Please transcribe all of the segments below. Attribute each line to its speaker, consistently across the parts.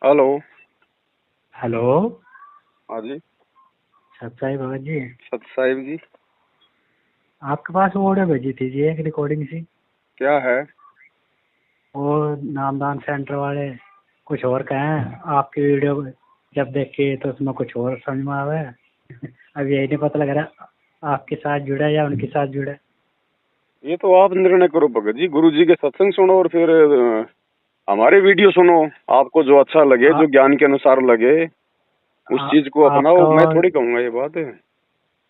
Speaker 1: Hello.
Speaker 2: Hello.
Speaker 1: हाँ जी।
Speaker 2: सत्साई भगत जी,
Speaker 1: सत साहिब जी।
Speaker 2: आपके पास वो ऑडियो भेजी थी जी, एक रिकॉर्डिंग सी।
Speaker 1: क्या है?
Speaker 2: वो नामदान सेंटर वाले कुछ और कहें, आपकी वीडियो जब देखे तो उसमें कुछ और समझ में आवे। अब यही नहीं पता लग रहा आपके साथ जुड़ा या उनके साथ जुड़ा।
Speaker 1: ये तो आप निर्णय करो भगत जी। गुरु जी के सत्संग सुनो और फिर हमारे वीडियो सुनो। आपको जो अच्छा लगे,
Speaker 2: आ,
Speaker 1: जो ज्ञान के अनुसार लगे, उस चीज को
Speaker 2: आपका
Speaker 1: अपनाओ। मैं थोड़ी कहूंगा ये बात है।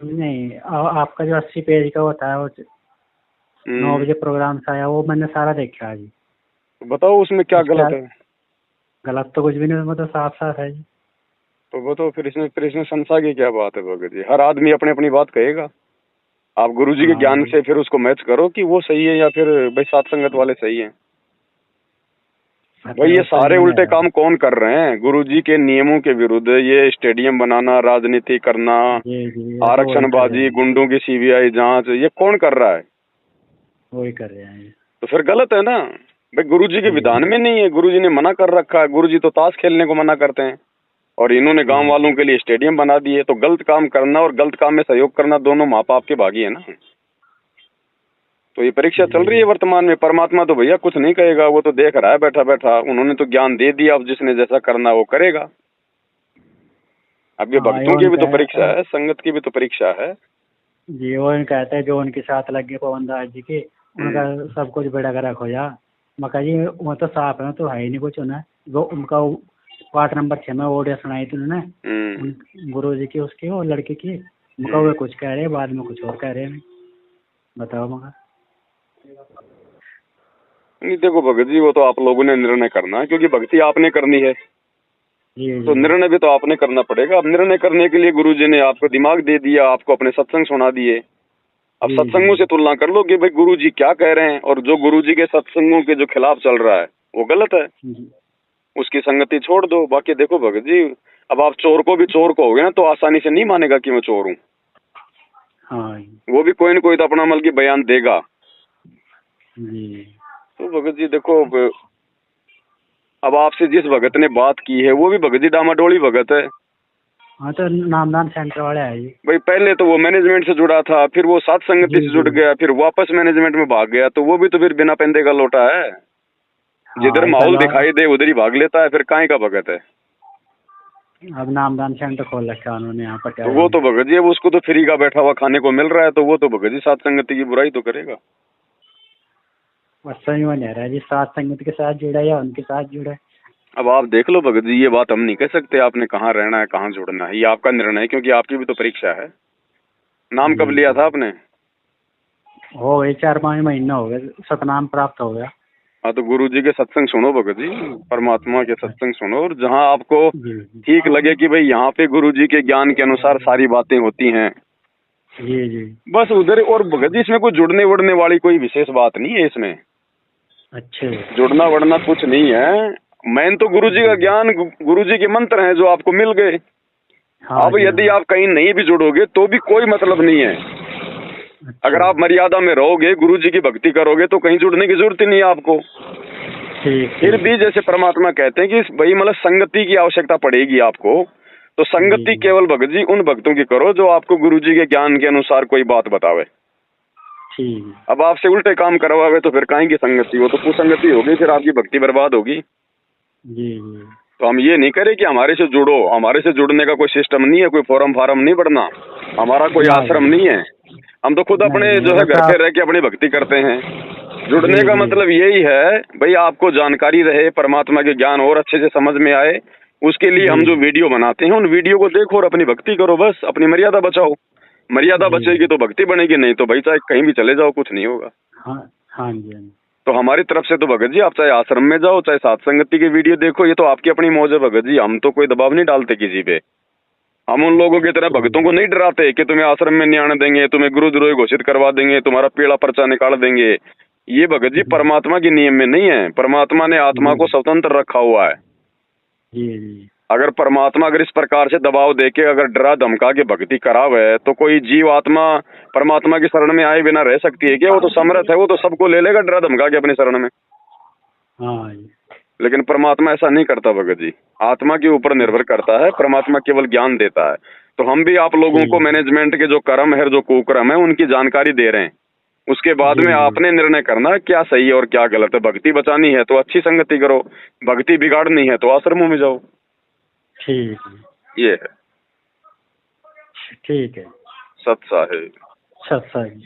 Speaker 2: नहीं, आपका जो 80 पेज का होता है वो 9 बजे प्रोग्राम से आया, वो मैंने सारा देखा है जी।
Speaker 1: तो बताओ उसमें क्या
Speaker 2: उसका
Speaker 1: गलत है।
Speaker 2: गलत तो कुछ भी नहीं, उसमें तो साफ साफ है जी।
Speaker 1: तो बताओ फिर इसमें संशय की क्या बात है भगत जी। हर आदमी अपनी अपनी बात कहेगा। आप गुरु जी के
Speaker 2: हाँ
Speaker 1: ज्ञान
Speaker 2: वही।
Speaker 1: से फिर उसको मैच करो कि वो सही है या फिर भाई सात संगत वाले सही हैं।
Speaker 2: पता
Speaker 1: भाई
Speaker 2: है,
Speaker 1: ये
Speaker 2: वो समझ
Speaker 1: सारे
Speaker 2: में नहीं
Speaker 1: उल्टे
Speaker 2: आ रहा।
Speaker 1: काम कौन कर रहे हैं? गुरुजी के नियमों के विरुद्ध ये स्टेडियम बनाना, राजनीति करना,
Speaker 2: जी जी, ये तो वही कर रहे
Speaker 1: आरक्षणबाजी,
Speaker 2: हैं,
Speaker 1: गुंडों की सीबीआई जांच, ये कौन कर रहा है?
Speaker 2: वही कर रहे हैं।
Speaker 1: तो फिर गलत है ना। भाई गुरुजी के
Speaker 2: जी
Speaker 1: विधान
Speaker 2: जी।
Speaker 1: में नहीं है। गुरुजी ने मना कर रखा है। गुरुजी तो ताश खेलने को मना करते हैं और इन्होंने गांव
Speaker 2: हाँ
Speaker 1: वालों
Speaker 2: जी।
Speaker 1: के लिए स्टेडियम बना दिए। तो गलत काम करना और गलत काम में सहयोग करना दोनों माँ बाप के भागी है ना। तो ये परीक्षा चल रही है
Speaker 2: जी
Speaker 1: वर्तमान में। परमात्मा तो भैया कुछ नहीं कहेगा, वो तो देख रहा है बैठा बैठा। उन्होंने तो ज्ञान दे दिया, अब जिसने जैसा करना वो करेगा। अब ये
Speaker 2: हाँ, ये
Speaker 1: भक्तों की भी
Speaker 2: उनका
Speaker 1: तो परीक्षा है, संगत की भी तो परीक्षा है।
Speaker 2: जी, वो इनका कहते हैं जो उनके साथ लगे पवन दास जी के, उनका
Speaker 1: हम्म।
Speaker 2: सब कुछ बेड़ा गर्क हो जा। मका जी वो तो साफ है, तो है ही नहीं कुछ उन्हें। वो उनका पार्ट नंबर 6 में ऑडियो सुनाई थी उन्होंने,
Speaker 1: हम्म।
Speaker 2: उन गुरु जी की, उसकी और लड़के की। मका
Speaker 1: हम्म।
Speaker 2: वो कुछ कह रहे हैं, बाद में कुछ और कह रहे हैं। बताओ मका।
Speaker 1: नहीं देखो भगत जी, वो तो आप लोगों ने निर्णय करना है क्योंकि भक्ति आपने करनी है।
Speaker 2: जी
Speaker 1: तो
Speaker 2: जी।
Speaker 1: निर्णय भी तो आपने करना पड़ेगा। अब निर्णय करने के लिए गुरु जी ने आपको दिमाग दे दिया, आपको अपने सत्संग सुना दिए। अब
Speaker 2: जी जी।
Speaker 1: सत्संगों से तुलना कर लो कि भाई गुरु जी क्या कह रहे हैं और जो गुरु जी के सत्संगों के जो खिलाफ चल रहा है वो गलत है।
Speaker 2: जी।
Speaker 1: उसकी संगति छोड़ दो। बाकी देखो भगत जी, अब आप चोर को भी चोर कहोगे ना तो आसानी से नहीं मानेगा कि मैं चोर हूँ।
Speaker 2: हाँ जी।
Speaker 1: वो भी कोई न कोई तो अपना मतलब की बयान देगा।
Speaker 2: जी।
Speaker 1: तो भगत जी देखो, अब आपसे जिस भगत ने बात की है वो भी भगत जी डामाडोली भगत है।
Speaker 2: हाँ, तो नामदान सेंटर वाले है जी।
Speaker 1: भाई पहले तो वो मैनेजमेंट से जुड़ा था, फिर वो सात संगति
Speaker 2: जी
Speaker 1: से
Speaker 2: जी।
Speaker 1: जुड़ गया, फिर वापस मैनेजमेंट में भाग गया। तो वो भी तो फिर बिना पेंदे का लोटा है। जिधर
Speaker 2: हाँ, ये
Speaker 1: माहौल
Speaker 2: पहला।
Speaker 1: दिखाई दे उधर ही भाग लेता है। फिर काहे का भगत है?
Speaker 2: अब नामदान सेंटर खोल रखा है उन्होंने यहाँ
Speaker 1: तो
Speaker 2: पटियाला
Speaker 1: वो
Speaker 2: में।
Speaker 1: तो भगत जी, अब उसको तो फ्री का बैठा हुआ खाने को मिल रहा है, तो वो तो भगत जी सात संगति की बुराई तो करेगा।
Speaker 2: बस समझ में नहीं आ रहा है जी, सात संगत के साथ जुड़ा या उनके साथ जुड़ा।
Speaker 1: अब आप देख लो भगत जी, ये बात हम नहीं कह सकते आपने कहाँ रहना है कहाँ जुड़ना है। ये आपका निर्णय है क्योंकि आपकी भी तो परीक्षा है। नाम कब
Speaker 2: जी
Speaker 1: लिया
Speaker 2: जी।
Speaker 1: था आपने?
Speaker 2: हो गए 4-5 महीने हो गए, सतनाम प्राप्त हो गया।
Speaker 1: हाँ तो गुरु जी के सत्संग सुनो भगत जी। परमात्मा के सत्संग सुनो और जहाँ आपको
Speaker 2: जी जी।
Speaker 1: ठीक लगे कि भाई यहाँ पे गुरु जी के ज्ञान के अनुसार सारी बातें होती हैं,
Speaker 2: जी जी।
Speaker 1: बस उधर। और भगत जी इसमें कोई जुड़ने वड़ने वाली कोई विशेष बात नहीं है इसमें।
Speaker 2: अच्छे।
Speaker 1: जुड़ना वड़ना कुछ नहीं है। मेन तो गुरु जी का
Speaker 2: जी जी।
Speaker 1: ज्ञान, गुरु जी के मंत्र हैं जो आपको मिल गए।
Speaker 2: हाँ
Speaker 1: अब
Speaker 2: जी।
Speaker 1: यदि
Speaker 2: हाँ।
Speaker 1: आप कहीं नहीं भी जुड़ोगे तो भी कोई मतलब नहीं है।
Speaker 2: अच्छा।
Speaker 1: अगर आप मर्यादा में रहोगे, गुरु जी की भक्ति करोगे तो कहीं जुड़ने की जरूरत ही नहीं है आपको।
Speaker 2: ठीक
Speaker 1: फिर
Speaker 2: ठीक।
Speaker 1: भी जैसे परमात्मा कहते हैं कि भाई मतलब संगति की आवश्यकता पड़ेगी आपको। तो
Speaker 2: जी
Speaker 1: संगति
Speaker 2: जी।
Speaker 1: केवल भगत जी उन भक्तों की करो जो आपको गुरु जी के ज्ञान के अनुसार कोई बात बतावे।
Speaker 2: ठीक है।
Speaker 1: अब आपसे उल्टे काम करवावे तो फिर काहे की संगति? वो तो कुसंगति होगी, फिर आपकी भक्ति बर्बाद होगी।
Speaker 2: जी जी।
Speaker 1: तो हम ये नहीं करें कि हमारे से जुड़ो। हमारे से जुड़ने का कोई सिस्टम नहीं है, कोई फॉर्म फार्म नहीं भरना, हमारा कोई
Speaker 2: ना
Speaker 1: आश्रम
Speaker 2: जी।
Speaker 1: नहीं है। हम तो खुद
Speaker 2: नहीं
Speaker 1: अपने
Speaker 2: नहीं,
Speaker 1: जो है
Speaker 2: बस
Speaker 1: घर पे
Speaker 2: आप।
Speaker 1: रह के अपनी भक्ति करते हैं।
Speaker 2: जी
Speaker 1: जुड़ने का
Speaker 2: जी।
Speaker 1: मतलब यही है भाई आपको जानकारी रहे, परमात्मा के ज्ञान और अच्छे से समझ में आए। उसके लिए
Speaker 2: जी
Speaker 1: हम जो
Speaker 2: जी।
Speaker 1: वीडियो बनाते हैं उन वीडियो को देखो और अपनी भक्ति करो। बस अपनी मर्यादा बचाओ। मर्यादा
Speaker 2: जी
Speaker 1: बचेगी
Speaker 2: जी।
Speaker 1: तो भक्ति बनेगी, नहीं तो भाई चाहे कहीं भी चले जाओ कुछ नहीं होगा।
Speaker 2: हाँ। हाँ जी। हाँ जी।
Speaker 1: तो हमारी तरफ से तो भगत जी आप चाहे आश्रम में जाओ चाहे सात संगति की वीडियो देखो, ये तो आपकी अपनी मौज है भगत जी। हम तो कोई दबाव नहीं डालते किसी पे। हम उन लोगों की तरह भक्तों को नहीं डराते कि तुम्हें आश्रम में नहीं आने देंगे, तुम्हें गुरुद्रोही घोषित करवा देंगे, तुम्हारा पीला पर्चा निकाल देंगे। ये भगत जी
Speaker 2: जी
Speaker 1: परमात्मा के नियम में नहीं है। परमात्मा ने आत्मा
Speaker 2: जी।
Speaker 1: को स्वतंत्र रखा हुआ है।
Speaker 2: जी जी।
Speaker 1: अगर परमात्मा अगर इस प्रकार से दबाव देके अगर डरा धमका के भक्ति करावे तो कोई जीव आत्मा परमात्मा की शरण में आए बिना रह सकती है क्या? वो तो समर्थ है, वो तो सबको ले लेगा डरा धमका के अपनी शरण में।
Speaker 2: हाँ जी।
Speaker 1: लेकिन परमात्मा ऐसा नहीं करता भगत जी, आत्मा के ऊपर निर्भर करता है, परमात्मा केवल ज्ञान देता है। तो हम भी आप लोगों को मैनेजमेंट के जो कर्म है, जो कुकर्म है, उनकी जानकारी दे रहे हैं। उसके बाद में आपने निर्णय करना है क्या सही है और क्या गलत है। भक्ति बचानी है तो अच्छी संगति करो, भक्ति बिगाड़नी है तो आश्रमों में जाओ।
Speaker 2: ठीक
Speaker 1: ये है
Speaker 2: ठीक है।
Speaker 1: सत साहेब।
Speaker 2: सत्संग।